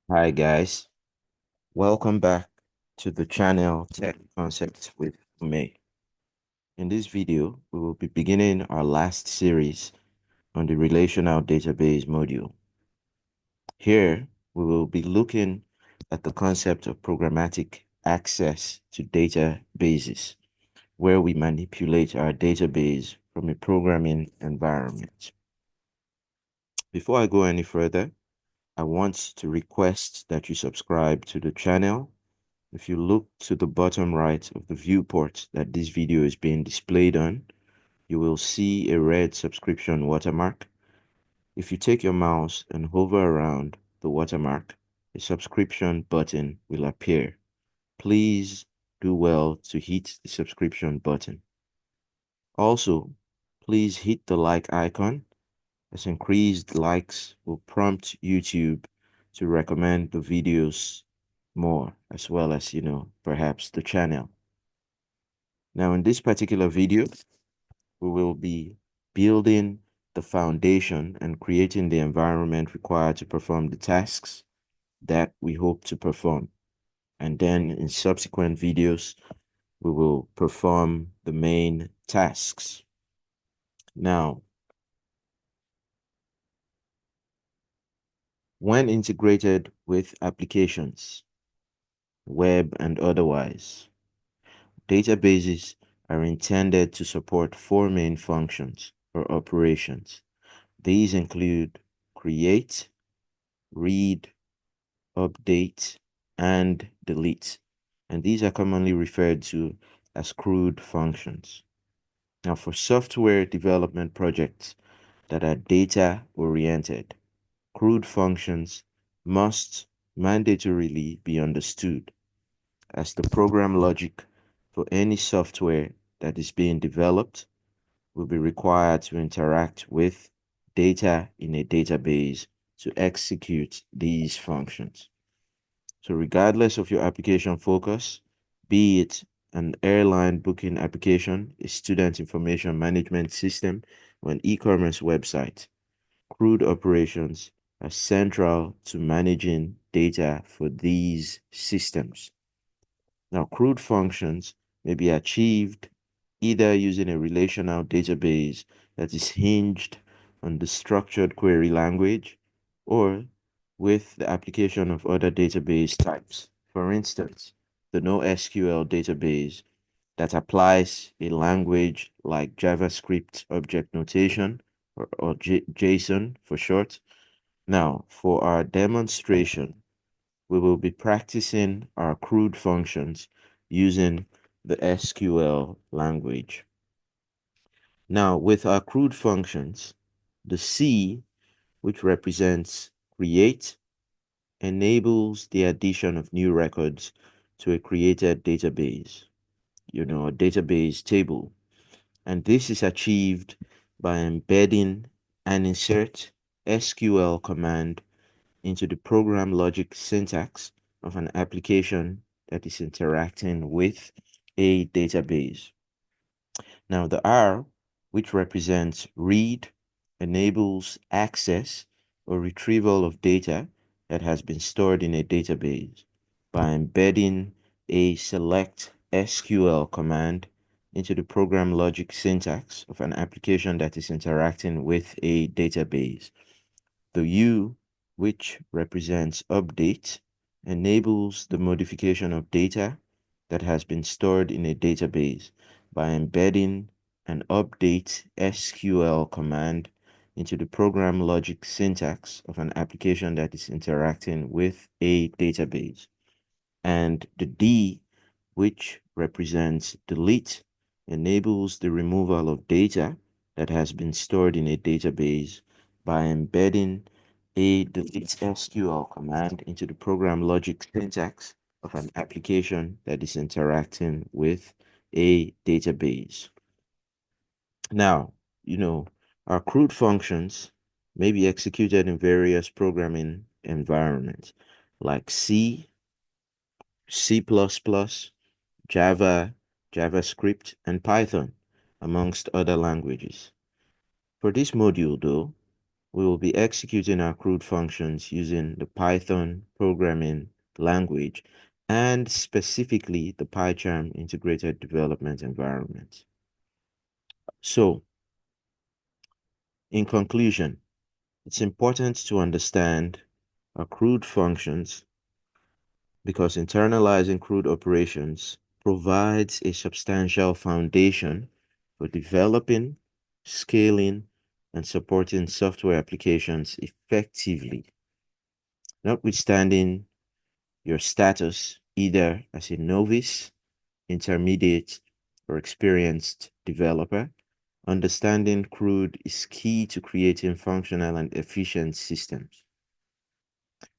Hi guys, welcome back to the channel Tech Concepts with May. In this video, we will be beginning our last series on the relational database module. Here, we will be looking at the concept of programmatic access to databases, where we manipulate our database from a programming environment. Before I go any further, I want to request that you subscribe to the channel. If you look to the bottom right of the viewport that this video is being displayed on, you will see a red subscription watermark. If you take your mouse and hover around the watermark, a subscription button will appear. Please do well to hit the subscription button. Also, please hit the like icon, as increased likes will prompt YouTube to recommend the videos more, as well as, perhaps the channel. Now, in this particular video, we will be building the foundation and creating the environment required to perform the tasks that we hope to perform. And then in subsequent videos, we will perform the main tasks. Now, when integrated with applications, web and otherwise, databases are intended to support four main functions or operations. These include create, read, update, and delete. And these are commonly referred to as CRUD functions. Now, for software development projects that are data-oriented, CRUD functions must mandatorily be understood as the program logic for any software that is being developed will be required to interact with data in a database to execute these functions. So regardless of your application focus, be it an airline booking application, a student information management system, or an e-commerce website, CRUD operations are central to managing data for these systems. Now, CRUD functions may be achieved either using a relational database that is hinged on the structured query language or with the application of other database types. For instance, the NoSQL database that applies a language like JavaScript object notation or JSON for short. Now, for our demonstration, we will be practicing our CRUD functions using the SQL language. Now, with our CRUD functions, the C, which represents create, enables the addition of new records to a created database, a database table. And this is achieved by embedding an insert SQL command into the program logic syntax of an application that is interacting with a database. Now, the R, which represents read, enables access or retrieval of data that has been stored in a database by embedding a select SQL command into the program logic syntax of an application that is interacting with a database. The U, which represents update, enables the modification of data that has been stored in a database by embedding an update SQL command into the program logic syntax of an application that is interacting with a database. And the D, which represents delete, enables the removal of data that has been stored in a database by embedding a delete SQL command into the program logic syntax of an application that is interacting with a database. Now, our CRUD functions may be executed in various programming environments like C, C++, Java, JavaScript, and Python, amongst other languages. For this module, though, we will be executing our CRUD functions using the Python programming language and specifically the PyCharm integrated development environment. So, in conclusion, it's important to understand our CRUD functions because internalizing CRUD operations provides a substantial foundation for developing, scaling, and supporting software applications effectively, notwithstanding your status either as a novice, intermediate, or experienced developer. Understanding CRUD is key to creating functional and efficient systems.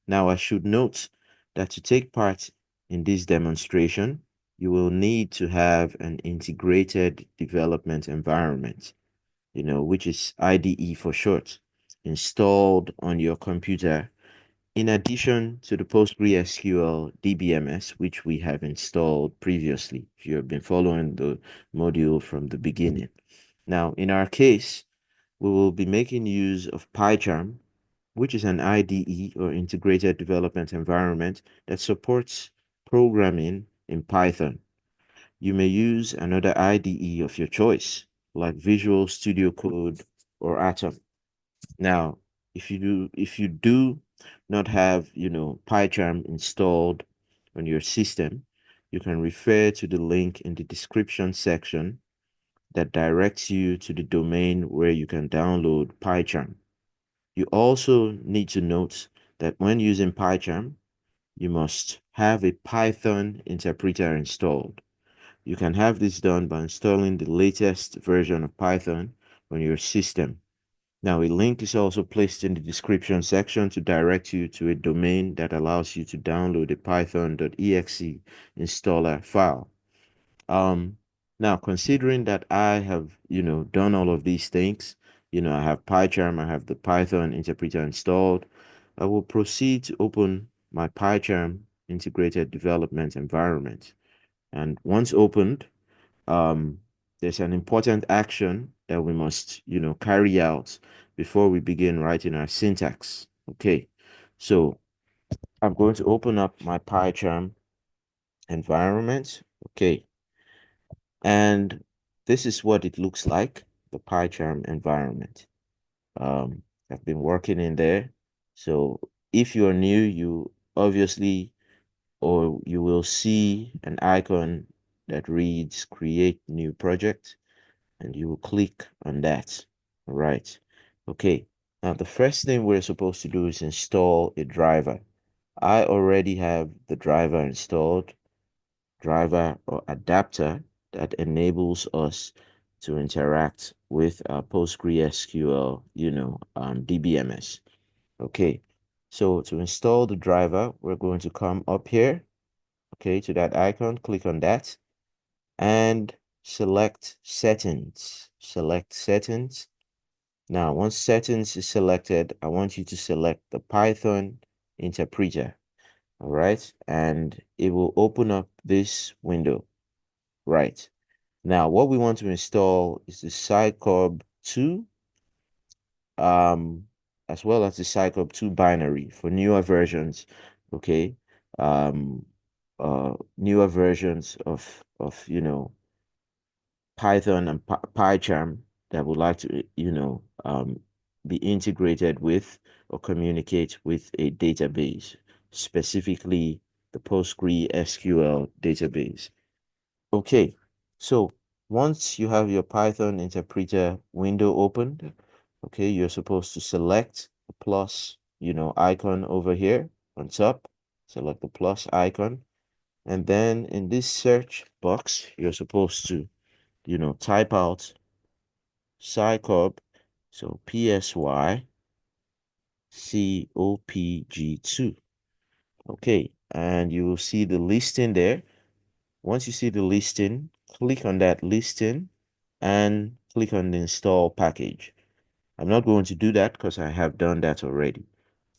Now, I should note that to take part in this demonstration, you will need to have an integrated development environment, which is IDE for short, installed on your computer in addition to the PostgreSQL DBMS, which we have installed previously, if you have been following the module from the beginning. Now, in our case, we will be making use of PyCharm, which is an IDE or integrated development environment that supports programming in Python. You may use another IDE of your choice, like Visual Studio Code or Atom. Now, if you do not have, PyCharm installed on your system, you can refer to the link in the description section that directs you to the domain where you can download PyCharm. You also need to note that when using PyCharm, you must have a Python interpreter installed. You can have this done by installing the latest version of Python on your system. Now, a link is also placed in the description section to direct you to a domain that allows you to download a python.exe installer file. Um, Now, considering that I have, done all of these things, I have PyCharm, I have the Python interpreter installed, I will proceed to open my PyCharm integrated development environment. And once opened, um, there's an important action that we must, carry out before we begin writing our syntax. Okay, so I'm going to open up my PyCharm environment. Okay, and this is what it looks like, the PyCharm environment. Um, I've been working in there. So if you're new, you obviously, or you will see an icon that reads create new project, and you will click on that. All right. Okay. Now, the first thing we're supposed to do is install a driver. I already have the driver installed, driver or adapter that enables us to interact with our PostgreSQL, DBMS. Okay. So to install the driver, we're going to come up here, okay, to that icon, click on that and select settings. Select settings. Now, once settings is selected, I want you to select the Python interpreter. All right. And it will open up this window. Right. Now, what we want to install is the scikub 2, um, as well as the scikub 2 binary for newer versions. Okay. Um, Newer versions of Python and PyCharm that would like to, be integrated with or communicate with a database, specifically the PostgreSQL database. Okay, so once you have your Python interpreter window opened, okay, you're supposed to select the plus, icon over here on top. Select the plus icon. And then in this search box, you're supposed to type out scikub, so PSYCOPG2. Okay, and you will see the listing there. Once you see the listing, click on that listing and click on the install package. I'm not going to do that because I have done that already.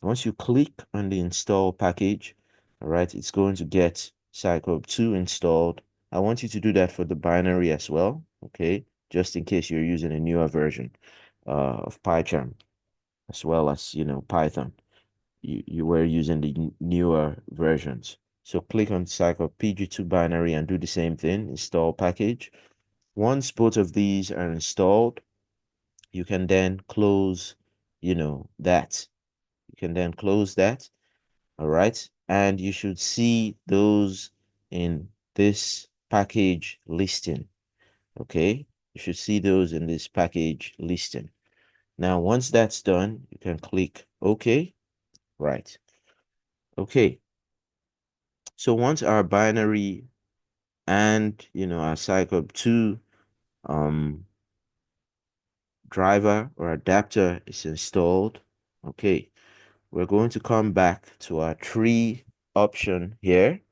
Once you click on the install package, all right, it's going to get scikub 2 installed. I want you to do that for the binary as well, okay, just in case you're using a newer version of PyCharm. as well as, Python. You were using the newer versions. So click on cycle pg2 binary and do the same thing, install package. Once both of these are installed, you can then close, that. You can then close that. All right. And you should see those in this package listing. Okay. You should see those in this package listing. Now, once that's done, you can click OK. Right. Okay. So once our binary and, our cycle2 um, driver or adapter is installed, okay, we're going to come back to our tree option here,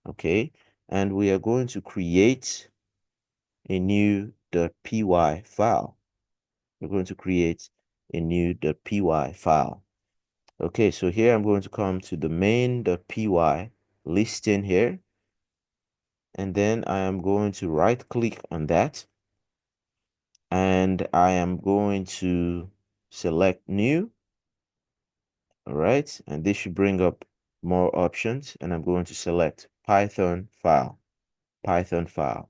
okay, and we are going to create a new .py file. We're going to create a new .py file. Okay, so here I'm going to come to the main.py listing here, and then I am going to right click on that, and I am going to select new. All right, and this should bring up more options, and I'm going to select Python file. All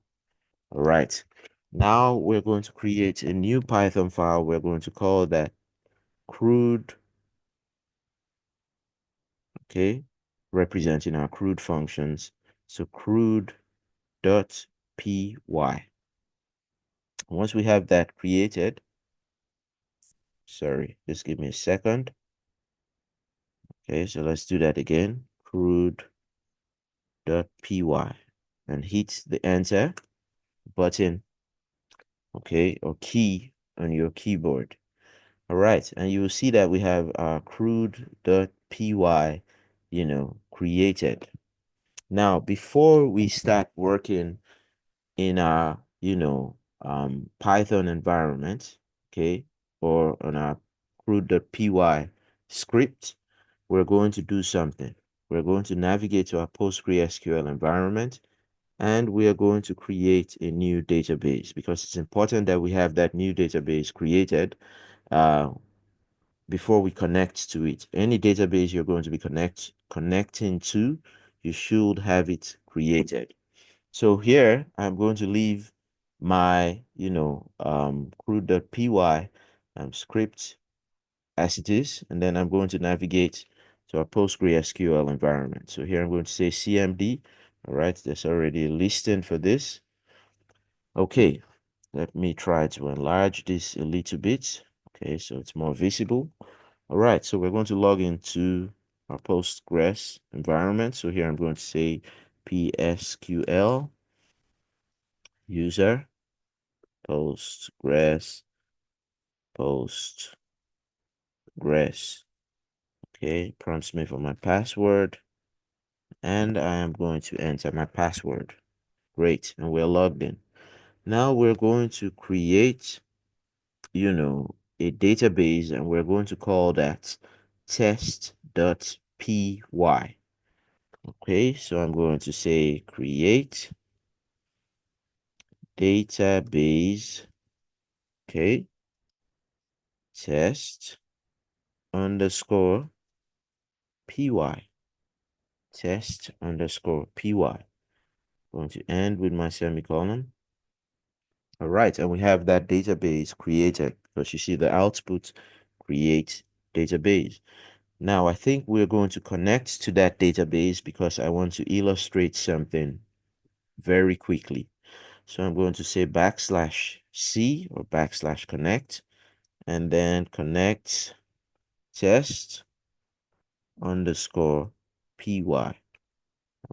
right, now we're going to create a new Python file. We're going to call that CRUD, okay, representing our CRUD functions. So CRUD.py. Once we have that created, sorry, just give me a second. Okay, so let's do that again. CRUD.py and hit the enter button, okay, or key on your keyboard. All right, and you will see that we have our CRUD.py, created. Now, before we start working in our, Python environment, okay, or on our CRUD.py script, we're going to do something. We're going to navigate to our PostgreSQL environment, and we are going to create a new database because it's important that we have that new database created uh, before we connect to it. Any database you're going to be connecting to, you should have it created. So here I'm going to leave my, CRUD.py script as it is, and then I'm going to navigate to our PostgreSQL environment. So here I'm going to say CMD. All right, there's already a listing for this. Okay, let me try to enlarge this a little bit. Okay, so it's more visible. All right, so we're going to log into our Postgres environment. So here I'm going to say PSQL user Postgres. Okay, prompts me for my password, and I am going to enter my password. Great, and we're logged in. Now we're going to create, a database, and we're going to call that test.py. Okay, so I'm going to say create database, okay, test underscore py, test underscore py. Going to end with my semicolon. All right, and we have that database created because you see the output create database. Now I think we're going to connect to that database because I want to illustrate something very quickly. So I'm going to say \c or \connect, and then connect test underscore py. All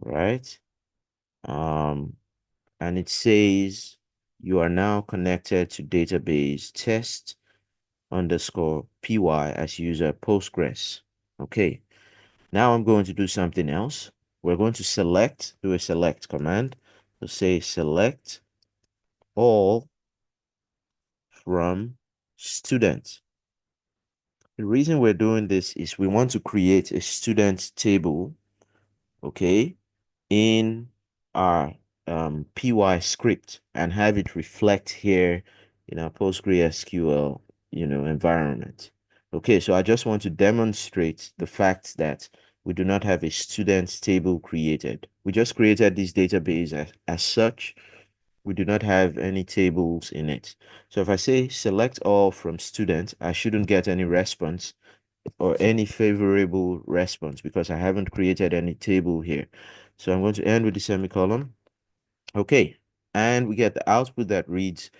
right. And it says you are now connected to database test underscore py as user Postgres. Okay. Now I'm going to do something else. We're going to do a select command. So say select all from student. The reason we're doing this is we want to create a student table, okay, in our py script and have it reflect here in our PostgreSQL, environment. Okay, so I just want to demonstrate the fact that we do not have a student table created. We just created this database as such. We do not have any tables in it. So if I say select all from student, I shouldn't get any response or any favorable response because I haven't created any table here. So I'm going to end with the semicolon. Okay, and we get the output that reads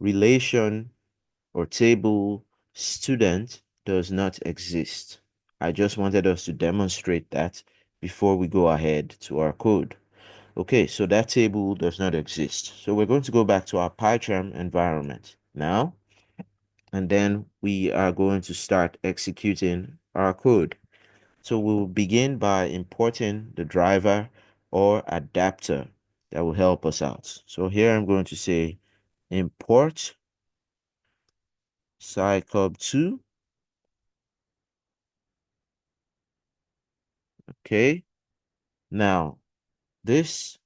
relation or table student does not exist. I just wanted us to demonstrate that before we go ahead to our code. Okay, so that table does not exist. So we're going to go back to our PyCharm environment now, and then we are going to start executing our code. So we'll begin by importing the driver or adapter that will help us out. So here I'm going to say import scicub2. Okay. Now, this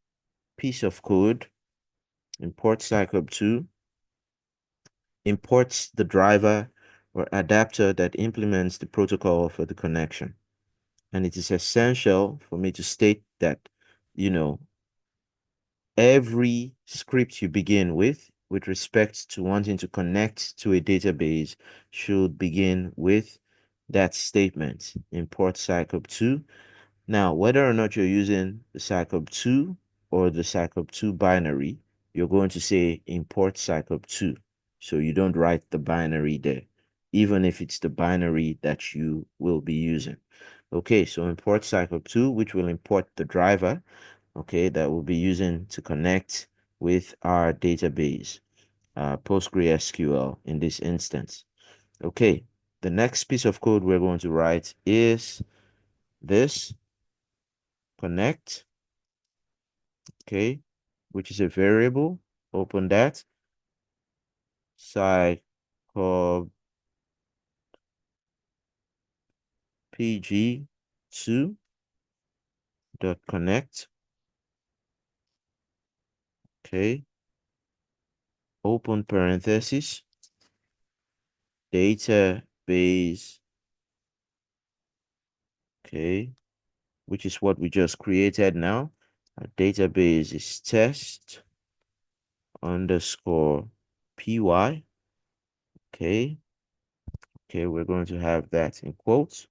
piece of code, import scicub2, imports the driver or adapter that implements the protocol for the connection. And it is essential for me to state that, you know, every script you begin with respect to wanting to connect to a database, should begin with that statement, import scicub2. Now, whether or not you're using the scicub2 or the scicub2 binary, you're going to say import scicub2. So you don't write the binary there, even if it's the binary that you will be using. Okay, so import scicub2, which will import the driver, okay, that we'll be using to connect with our database, PostgreSQL in this instance. Okay, the next piece of code we're going to write is this connect, okay, which is a variable. Open that. Scicub pg2 dot connect. Okay. Open parenthesis. Database. Okay. Which is what we just created now. Our database is test underscore py. Okay. Okay, we're going to have that in quotes.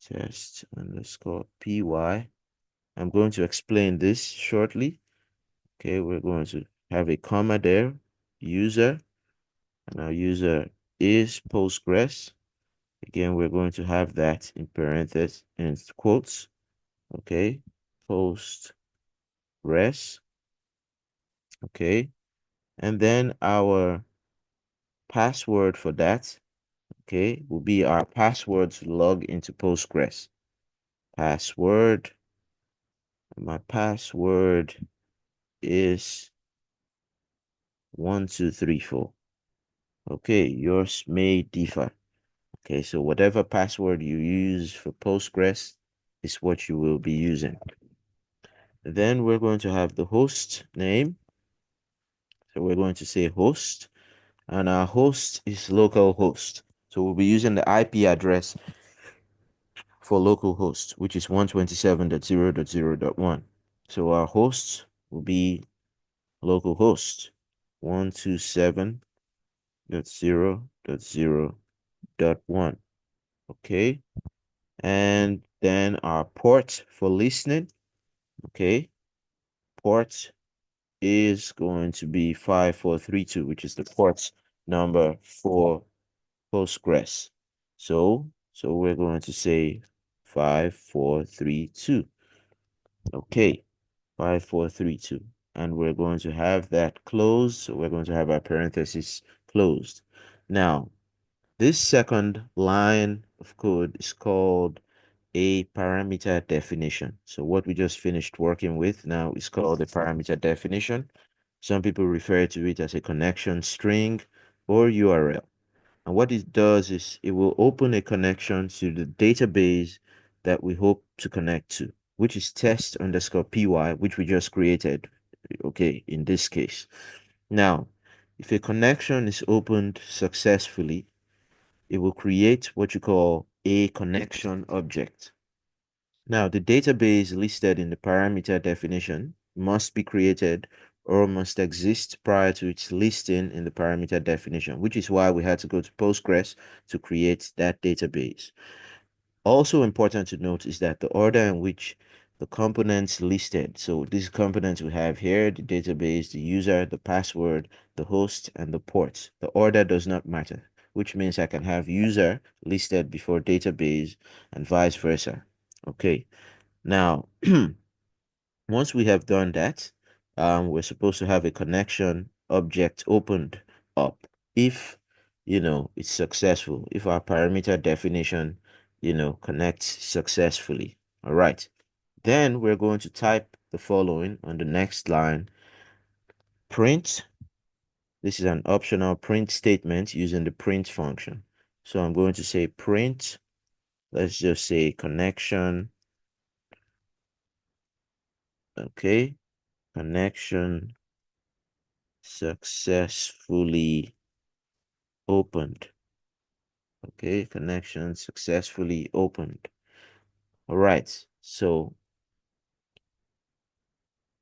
Test underscore py. I'm going to explain this shortly. Okay, we're going to have a comma there, user, and our user is Postgres. Again, we're going to have that in parentheses and quotes. Okay, Postgres. Okay, and then our password for that, okay, will be our password to log into Postgres. Password. My password is 1234. Okay, yours may differ. Okay, so whatever password you use for Postgres is what you will be using. Then we're going to have the host name. So we're going to say host, and our host is localhost. So we'll be using the IP address for localhost, which is 127.0.0.1. So our host will be localhost 127.0.0.1. Okay. And then our port for listening, okay, port is going to be 5432, which is the port number for Postgres. So we're going to say 5432. Okay, 5432. And we're going to have that closed. So we're going to have our parentheses closed. Now, this second line of code is called a parameter definition. So what we just finished working with now is called a parameter definition. Some people refer to it as a connection string or URL. And what it does is it will open a connection to the database that we hope to connect to, which is test underscore py, which we just created. Okay, in this case. Now, if a connection is opened successfully, it will create what you call a connection object. Now, the database listed in the parameter definition must be created or must exist prior to its listing in the parameter definition, which is why we had to go to Postgres to create that database. Also important to note is that the order in which the components listed, so these components we have here, the database, the user, the password, the host, and the port, the order does not matter, which means I can have user listed before database and vice versa. Okay, now once we have done that, we're supposed to have a connection object opened up if, it's successful, if our parameter definition, connects successfully. All right. Then we're going to type the following on the next line. Print. This is an optional print statement using the print function. So I'm going to say print. Let's just say connection. Okay. Connection successfully opened. Okay, connection successfully opened. All right, so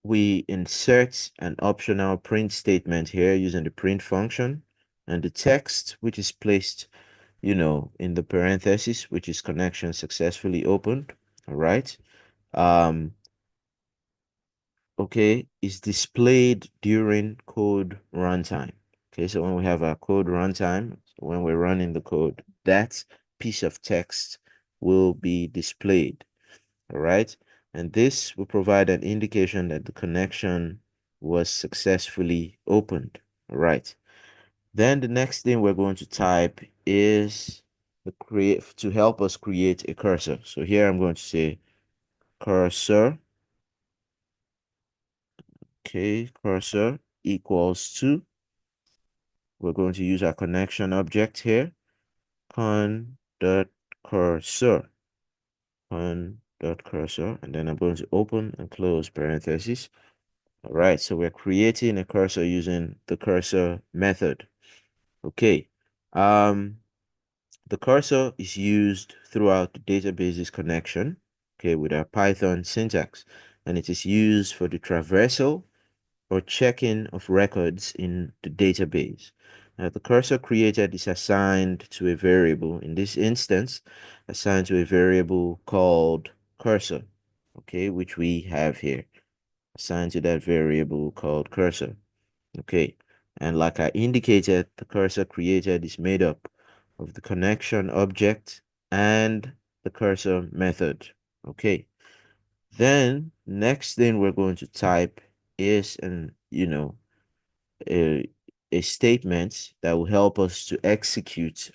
we insert an optional print statement here using the print function, and the text which is placed, in the parenthesis, which is connection successfully opened. All right. Um, okay, is displayed during code runtime. Okay, so when we have our code runtime, so when we're running the code, that piece of text will be displayed. All right, and this will provide an indication that the connection was successfully opened. All right, then the next thing we're going to type is the create to help us create a cursor. So here I'm going to say cursor. Okay, cursor equals to, we're going to use our connection object here, con dot cursor, con dot cursor, and then I'm going to open and close parentheses. All right, so we're creating a cursor using the cursor method. Okay, the cursor is used throughout the database's connection, okay, with our Python syntax, and it is used for the traversal or checking of records in the database. Now, the cursor created is assigned to a variable, in this instance, assigned to a variable called cursor, okay, which we have here, assigned to that variable called cursor, okay. And like I indicated, the cursor created is made up of the connection object and the cursor method, okay. Then next thing we're going to type is a, a statement that will help us to execute,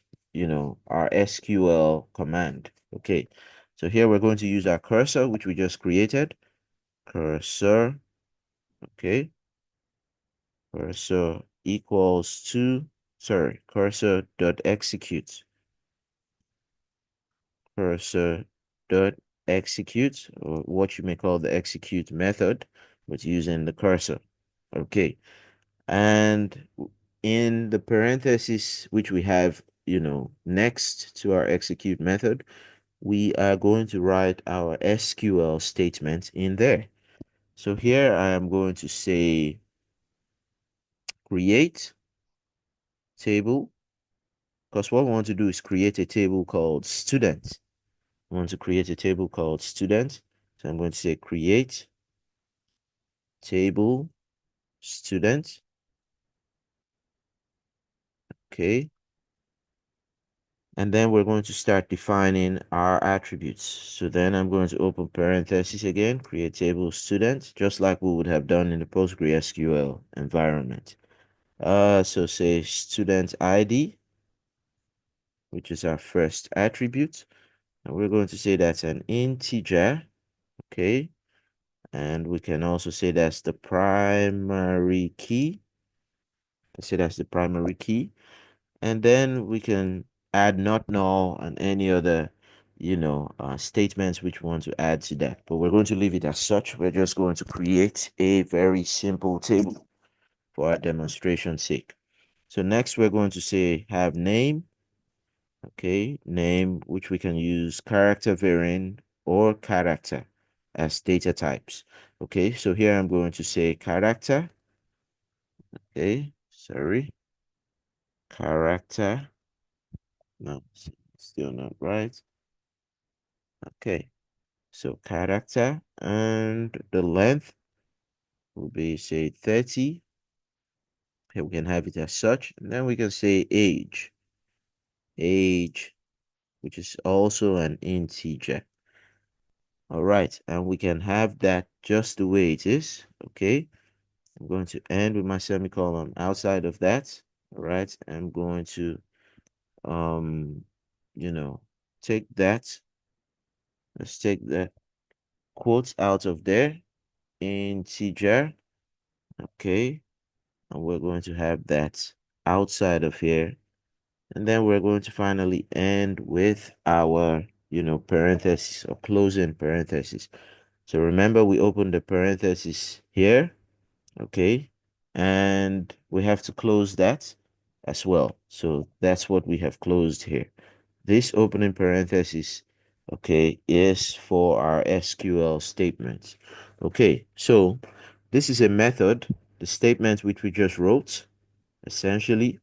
our SQL command. Okay. So here we're going to use our cursor, which we just created. Cursor. Okay. Cursor equals to, cursor dot execute. Cursor dot execute, or what you may call the execute method, but using the cursor. Okay. And in the parenthesis, which we have, next to our execute method, we are going to write our SQL statement in there. So here I am going to say create table, because what we want to do is create a table called student. I want to create a table called student. So I'm going to say create table student. Okay. And then we're going to start defining our attributes. So then I'm going to open parentheses again, create table student, just like we would have done in the PostgreSQL environment. So say student ID, which is our first attribute. And we're going to say that's an integer, okay? And we can also say that's the primary key. Let's say that's the primary key. And then we can add not null and any other, statements which we want to add to that. But we're going to leave it as such. We're just going to create a very simple table for our demonstration's sake. So next we're going to say have name. Okay, name, which we can use character variant or character as data types. Okay, so here I'm going to say character. Okay, sorry, character. No, still not right. Okay, so character and the length will be, say, 30. Okay, we can have it as such. And then we can say age. Age, which is also an integer. All right, and we can have that just the way it is. Okay, I'm going to end with my semicolon outside of that. All right, I'm going to um, you know, take that. Let's take the quotes out of there. Integer. Okay, and we're going to have that outside of here. And then we're going to finally end with our, parenthesis or closing parenthesis. So remember, we opened the parenthesis here, okay? And we have to close that as well. So that's what we have closed here. This opening parenthesis, okay, is for our SQL statements. Okay, so this is a method, the statement which we just wrote, essentially.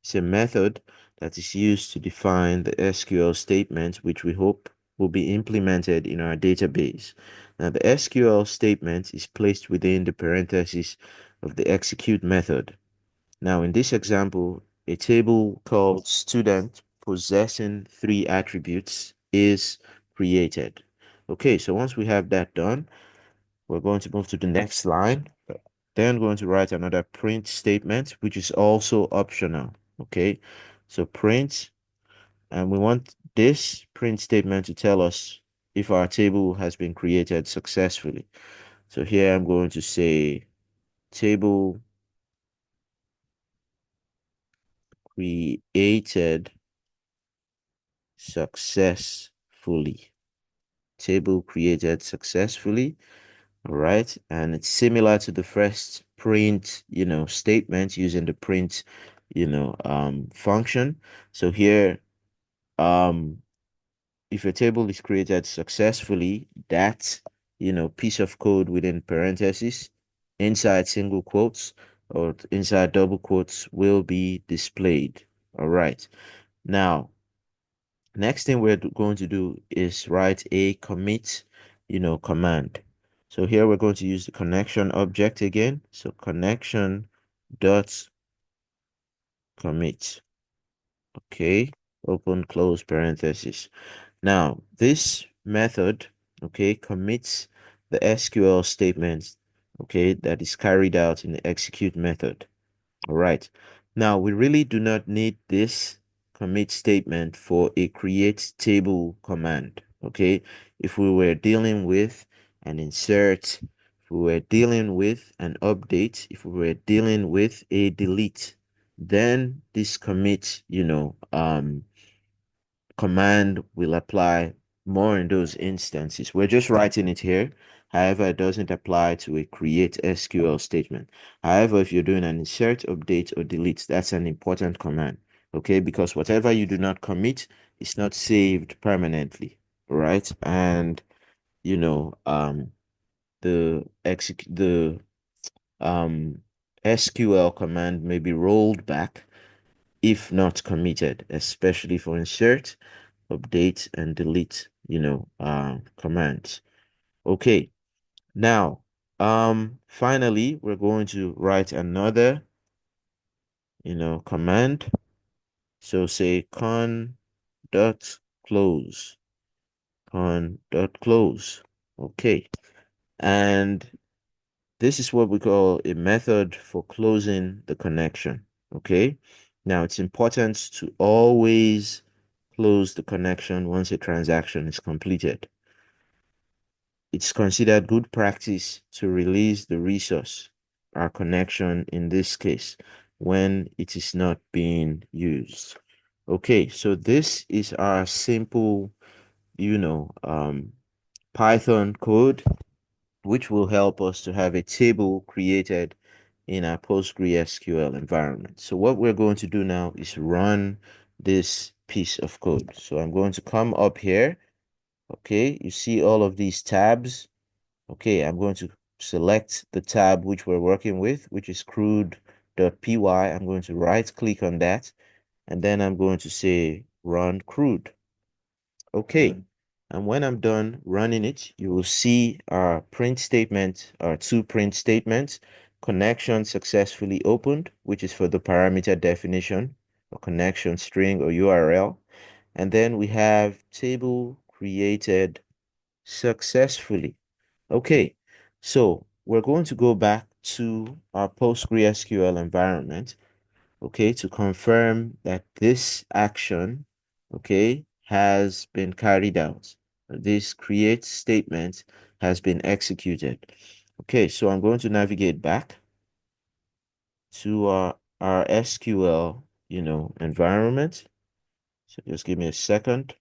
It's a method that is used to define the SQL statement, which we hope will be implemented in our database. Now, the SQL statement is placed within the parentheses of the execute method. Now, in this example, a table called student possessing three attributes is created. Okay, so once we have that done, we're going to move to the next line. Then going to write another print statement, which is also optional. Okay, so print, and we want this print statement to tell us if our table has been created successfully. So here I'm going to say table created successfully. Table created successfully. All right, and it's similar to the first print, statement using the print, function. So here, um, if a table is created successfully, that, piece of code within parentheses, inside single quotes or inside double quotes will be displayed. All right. Now, next thing we're going to do is write a commit, command. So here we're going to use the connection object again. So connection dot commit. Okay. Open, close parenthesis. Now, this method, okay, commits the SQL statement, okay, that is carried out in the execute method. All right. Now, we really do not need this commit statement for a create table command. Okay. If we were dealing with an insert, if we were dealing with an update, if we were dealing with a delete, then this commit, command will apply more in those instances. We're just writing it here. However, it doesn't apply to a create SQL statement. However, if you're doing an insert, update, or delete, that's an important command. Okay, because whatever you do not commit is not saved permanently, right? And the um SQL command may be rolled back if not committed, especially for insert, update, and delete, commands. Okay, now, finally, we're going to write another, command. So say con dot close, con dot close. Okay, and this is what we call a method for closing the connection. Okay. Now it's important to always close the connection once a transaction is completed. It's considered good practice to release the resource, our connection in this case, when it is not being used. Okay, so this is our simple, Python code which will help us to have a table created in our PostgreSQL environment. So what we're going to do now is run this piece of code. So I'm going to come up here. Okay, you see all of these tabs. Okay, I'm going to select the tab which we're working with, which is CRUD.py. I'm going to right click on that, and then I'm going to say run CRUD. Okay, and when I'm done running it, you will see our print statement, our two print statements, connection successfully opened, which is for the parameter definition, or connection string or URL. And then we have table created successfully. Okay, so we're going to go back to our PostgreSQL environment, okay, to confirm that this action, okay, has been carried out. This create statement has been executed. Okay, so I'm going to navigate back to our SQL, environment. So just give me a second.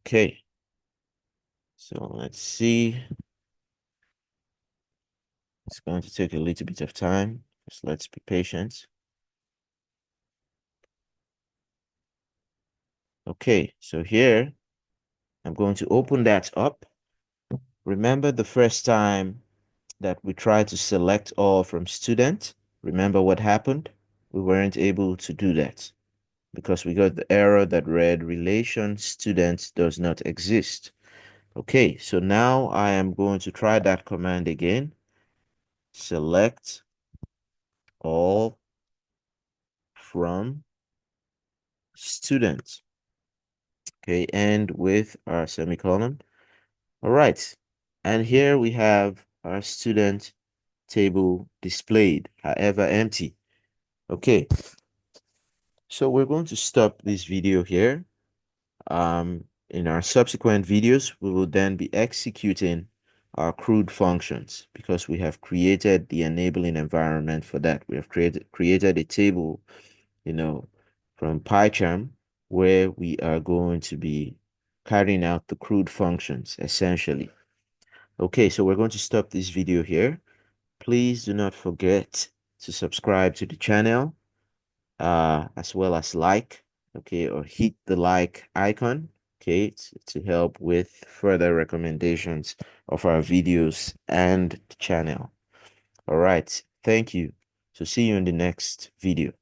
Okay, so let's see. It's going to take a little bit of time. Just let's be patient. Okay, so here I'm going to open that up. Remember the first time that we tried to select all from student? Remember what happened? We weren't able to do that because we got the error that read relation student does not exist. Okay, so now I am going to try that command again. Select all from student. Okay, and with our semicolon. All right, and here we have our student table displayed, however empty. Okay, so we're going to stop this video here. In our subsequent videos, we will then be executing our CRUD functions because we have created the enabling environment for that. We have created a table, you know, from PyCharm where we are going to be carrying out the CRUD functions essentially. Okay, so we're going to stop this video here. Please do not forget to subscribe to the channel, as well as like, okay, or hit the like icon, okay, to help with further recommendations of our videos and the channel. All right, thank you. So see you in the next video.